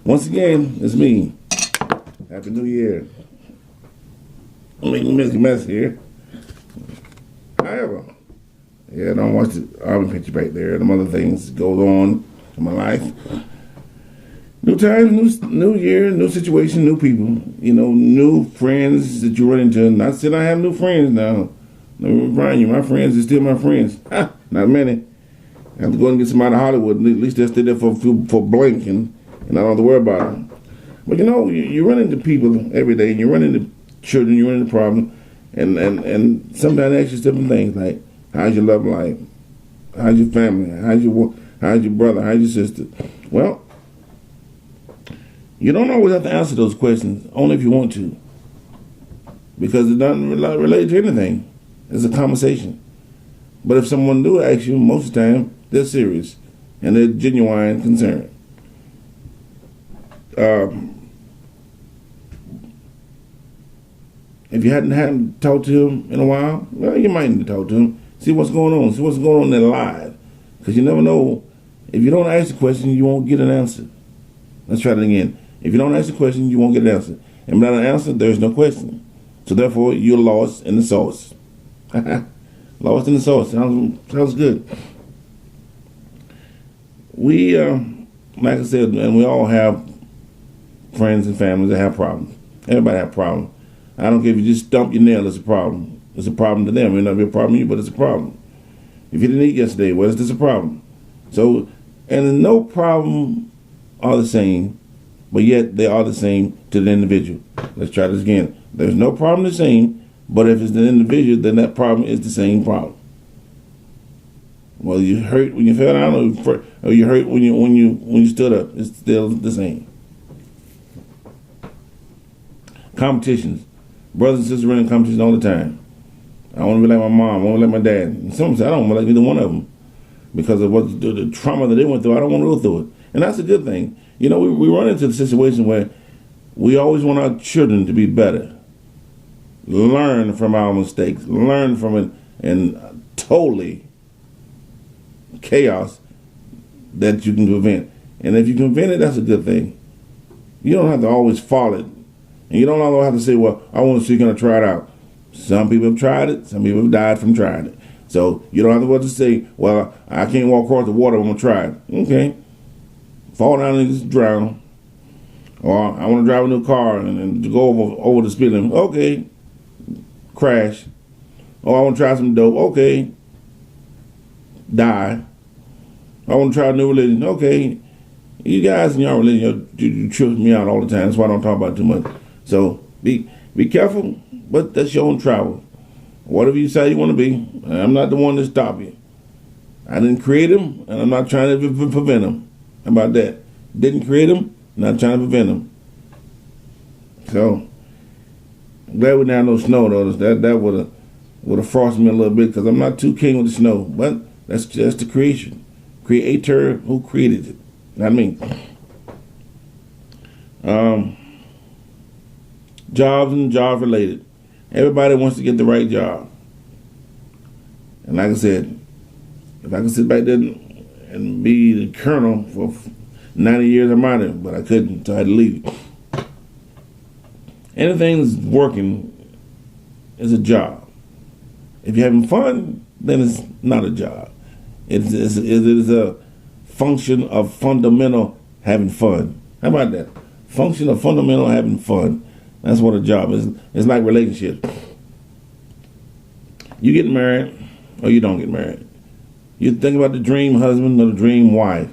Once again, it's me. Happy New Year. I'm making a mess here. However, yeah, don't watch the Army picture back there. Them other things go on in my life. New time, new year, new situation, new people. You know, new friends that you run into. Not saying I have new friends now. Let me remind you, my friends are still my friends. Not many. I have to go and get some out of Hollywood. At least they'll stay there for blink and I don't have to worry about them. But you know, you run into people every day, and you run into children, you run into problems, and sometimes they ask you different things like, how's your love life? How's your family? How's your brother? How's your sister? Well, you don't always have to answer those questions, only if you want to, because it doesn't relate to anything. It's a conversation. But if someone do ask you, most of the time, they're serious, and they're genuine concern. If you hadn't talked to him in a while, well, you might need to talk to him. See what's going on. See what's going on in their lives. Because you never know. If you don't ask the question, you won't get an answer. Let's try that again. If you don't ask the question, you won't get an answer. And without an answer, there's no question. So therefore, you're lost in the sauce. Lost in the sauce. Sounds good. We, like I said, and we all have friends and families that have problems. Everybody have problems. I don't care if you just stump your nail, it's a problem. It's a problem to them. It may not be a problem to you, but it's a problem. If you didn't eat yesterday, well, it's just a problem. So, and no problem are the same, but yet they are the same to the individual. Let's try this again. There's no problem the same, but if it's the individual, then that problem is the same problem. Well, you hurt when you fell down, or you hurt when you stood up. It's still the same. Competitions. Brothers and sisters run in competition all the time. I want to be like my mom. I want to be like my dad. And some say I don't want to be like either one of them because of what the trauma that they went through. I don't want to go through it, and that's a good thing. You know, we run into the situation where we always want our children to be better, learn from our mistakes, learn from it, and totally chaos that you can prevent. And if you can prevent it, that's a good thing. You don't have to always follow it. And you don't always have to say, well, I want to see, can I try it out? Some people have tried it. Some people have died from trying it. So you don't have to say, well, I can't walk across the water. I'm going to try it. Okay. Fall down and just drown. Or I want to drive a new car and to go over the speed limit. Okay. Crash. Or I want to try some dope. Okay. Die. I want to try a new religion. Okay. You guys in your religion, you trip me out all the time. That's why I don't talk about it too much. So be careful, but that's your own travel. Whatever you say you want to be, I'm not the one to stop you. I didn't create him, and I'm not trying to prevent him. How about that? Didn't create him, not trying to prevent him. So I'm glad we didn't have no snow though. That would have frosted me a little bit because I'm not too keen with the snow. But that's just the creation, creator who created it. Not me. Jobs and job related. Everybody wants to get the right job. And like I said, if I could sit back there and be the colonel for 90 years, I might have, but I couldn't, so I had to leave. Anything that's working is a job. If you're having fun, then it's not a job. It is a function of fundamental having fun. How about that? Function of fundamental having fun. That's what a job is. It's like relationships. You get married or you don't get married. You think about the dream husband or the dream wife.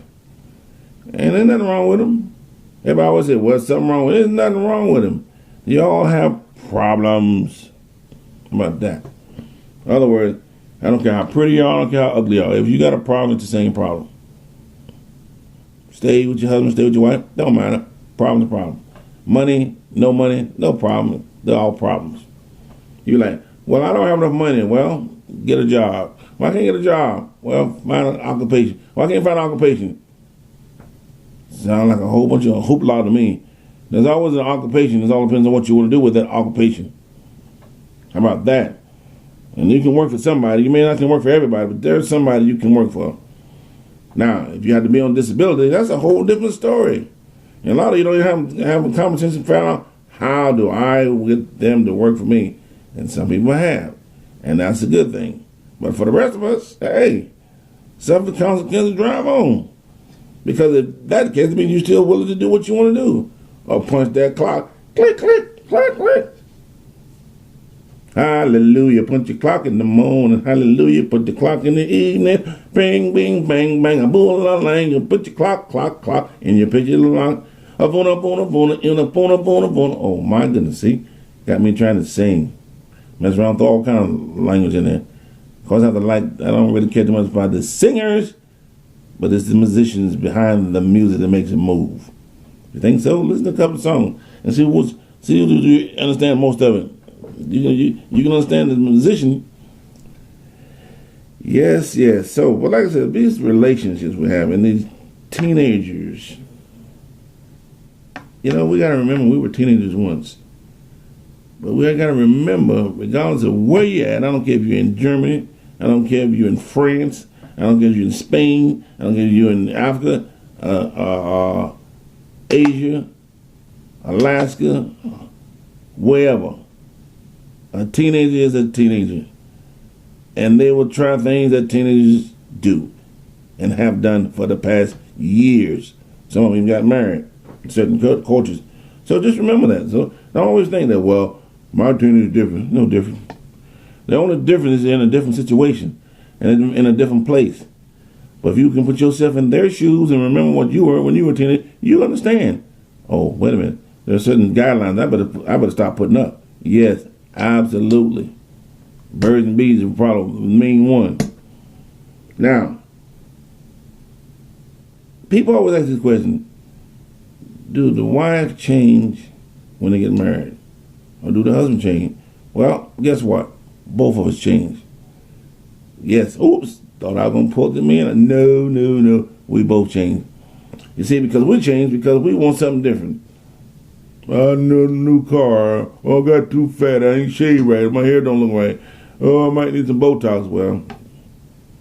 And there's nothing wrong with them. Everybody always say, well, something wrong with it. There's nothing wrong with them. You all have problems. How about that? In other words, I don't care how pretty you are, I don't care how ugly you are. If you got a problem, it's the same problem. Stay with your husband, stay with your wife, don't matter. Problem's a problem. Money, no problem. They're all problems. You're like, well, I don't have enough money. Well, get a job. Why can't I get a job? Well, find an occupation. Why can't I find an occupation? Sound like a whole bunch of hoopla to me. There's always an occupation. It all depends on what you want to do with that occupation. How about that? And you can work for somebody. You may not can work for everybody, but there's somebody you can work for. Now, if you have to be on disability, that's a whole different story. And a lot of you don't even have a common sense and find out, how do I get them to work for me? And some people have. And that's a good thing. But for the rest of us, hey, suffer the consequences, drive on. Because if that's the case, it means you're still willing to do what you want to do. Or punch that clock. Click, click, click, click. Hallelujah. Punch your clock in the morning. Hallelujah. Put the clock in the evening. Bing, bing, bang, bang. A bull, la, lang. You put your clock, clock, clock. And you put your lock. Oh my goodness, see? Got me trying to sing. Mess around with all kind of language in there. Of course, I don't really care too much about the singers, but it's the musicians behind the music that makes it move. You think so? Listen to a couple of songs and see if you understand most of it. You can understand the musician. Yes. So, but like I said, these relationships we have and these teenagers, we got to remember we were teenagers once. But we got to remember, regardless of where you're at, I don't care if you're in Germany, I don't care if you're in France, I don't care if you're in Spain, I don't care if you're in Africa, Asia, Alaska, wherever. A teenager is a teenager. And they will try things that teenagers do and have done for the past years. Some of them got married in certain cultures. So just remember that. So don't always think that, well, my teenager is different. No different. The only difference is in a different situation and in a different place. But if you can put yourself in their shoes and remember what you were when you were a teenager, you understand. Oh, wait a minute. There are certain guidelines I better stop putting up. Yes, absolutely. Birds and bees are probably the main one. Now, people always ask this question, do the wife change when they get married? Or do the husband change? Well, guess what? Both of us change. Yes, oops, thought I was going to pull them in. No. We both change. You see, because we change because we want something different. I need a new car. Oh, I got too fat. I ain't shaved right. My hair don't look right. Oh, I might need some Botox. Well,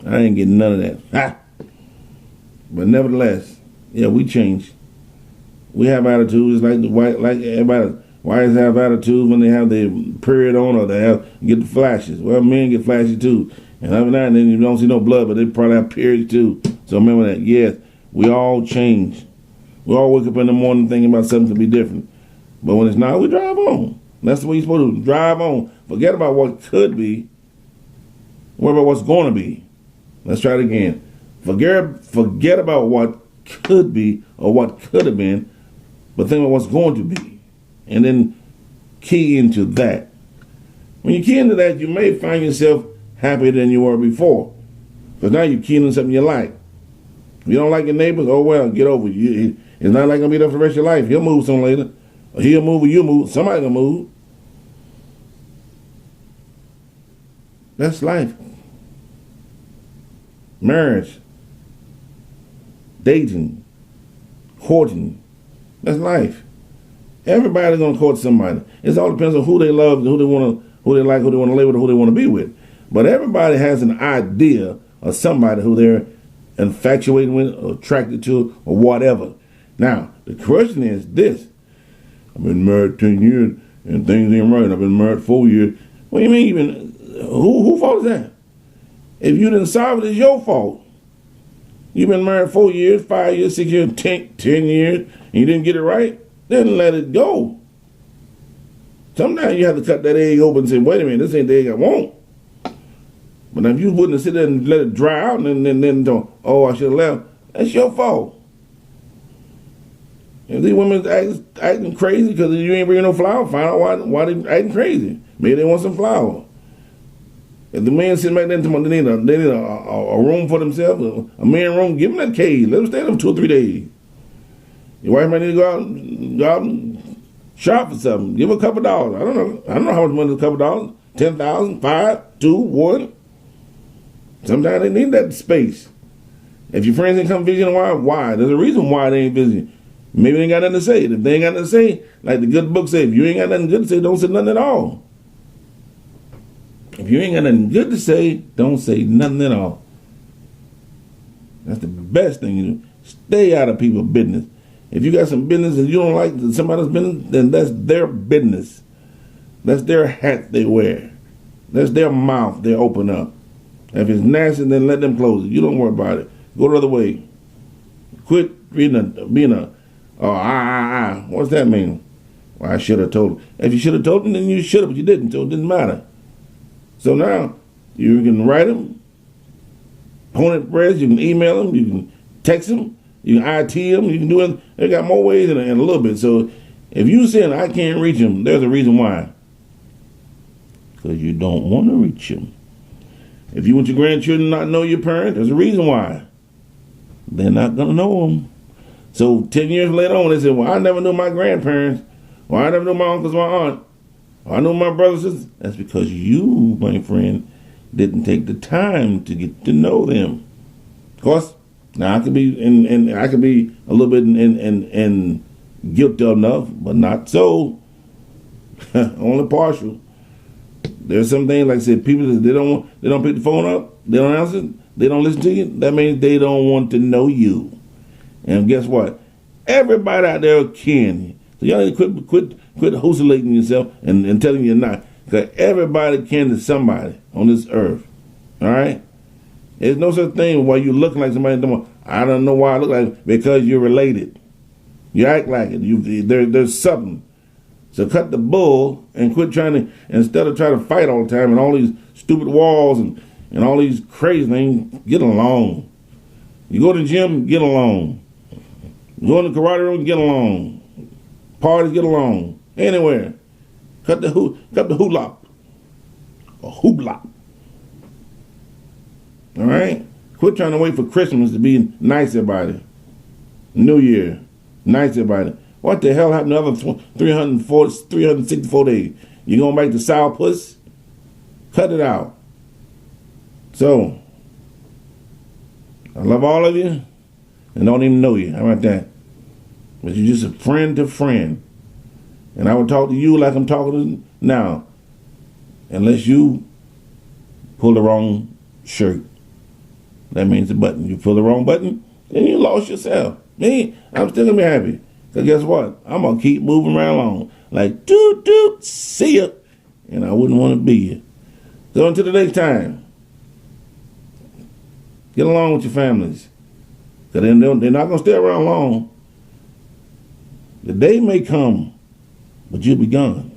I ain't getting none of that. Ha! But nevertheless, yeah, we change. We have attitudes like everybody. Wives have attitudes when they have their period on or they get the flashes. Well, men get flashes too. And every now and then you don't see no blood, but they probably have periods too. So remember that. Yes, we all change. We all wake up in the morning thinking about something to be different. But when it's not, we drive on. That's the way you're supposed to do. Drive on. Forget about what could be. Worry about what's going to be. Let's try it again. Forget about what could be or what could have been, but think about what's going to be. And then key into that. When you key into that, you may find yourself happier than you were before. Because now you're keying on something you like. If you don't like your neighbors, oh well, get over it. It's not like going to be there for the rest of your life. He'll move soon later. Or he'll move or you'll move. Somebody's going to move. That's life. Marriage. Dating. Courting. That's life. Everybody's gonna court somebody. It all depends on who they love, who they like, who they want to live with, who they want to be with. But everybody has an idea of somebody who they're infatuated with, or attracted to, or whatever. Now, the question is this: I've been married 10 years and things ain't right. I've been married 4 years. What do you mean? Even who fault is that? If you didn't solve it, it's your fault. You've been married 4 years, 5 years, 6 years, 10 years, and you didn't get it right. Then let it go. Sometimes you have to cut that egg open and say, wait a minute, this ain't the egg I want. But if you wouldn't sit there and let it dry out and then don't, oh, I should have left, that's your fault. If these women acting crazy because you ain't bringing no flour, find out why they acting crazy. Maybe they want some flour. If the man sitting back there and they need a room for themselves, a man room, give them that cage. Let them stay there for 2 or 3 days. Your wife might need to go out and shop for something. Give her a couple dollars. I don't know how much money is a couple dollars. 10,000, 5, 2, 1. Sometimes they need that space. If your friends ain't come visit in a while, why? There's a reason why they ain't visiting. Maybe they ain't got nothing to say. If they ain't got nothing to say, like the good book says, if you ain't got nothing good to say, don't say nothing at all. If you ain't got nothing good to say, don't say nothing at all. That's the best thing you do. Stay out of people's business. If you got some business and you don't like somebody's business, then that's their business. That's their hat they wear. That's their mouth they open up. If it's nasty, then let them close it. You don't worry about it. Go the other way. Quit being What's that mean? Well, I should have told him. If you should have told him, then you should have, but you didn't, so it didn't matter. So now, you can write him, opponent press, you can email him, you can text him, you can IT him, you can do it. They got more ways in a little bit. So if you saying I can't reach him, there's a reason why. Because you don't want to reach him. If you want your grandchildren not know your parent, there's a reason why. They're not going to know them. So 10 years later on, they say, well, I never knew my grandparents. Or I never knew my uncles, my aunt. Or I knew my brothers and sisters. That's because you, my friend, didn't take the time to get to know them. Of course, now I could be I could be a little bit in guilty enough, but not so. Only partial. There's some things, like I said, people that they don't pick the phone up, they don't answer it, they don't listen to you. That means they don't want to know you. And guess what? Everybody out there can. So y'all need to quit hallucinating yourself and telling you're not. Because everybody can to somebody on this earth. All right? There's no such thing why you look like somebody. I don't know why I look like it. Because you're related. You act like it. There's something. So cut the bull and quit trying to, instead of trying to fight all the time and all these stupid walls and all these crazy things, get along. You go to the gym, get along. You go in the karate room, get along. Parties, get along. Anywhere. Cut the hoolop. Or hooblop. All right? Quit trying to wait for Christmas to be nice to everybody. New Year, nice to everybody. What the hell happened to the other 364 days? You going back to sourpuss? Cut it out. So, I love all of you and don't even know you. How about that? But you're just a friend to friend. And I would talk to you like I'm talking to now. Unless you pull the wrong shirt. That means the button. You pull the wrong button, then you lost yourself. Me, I'm still going to be happy. Because guess what? I'm going to keep moving right along. Like, doot, see ya. And I wouldn't want to be here. So until the next time, get along with your families. Because they're not going to stay around long. The day may come, but you'll be gone.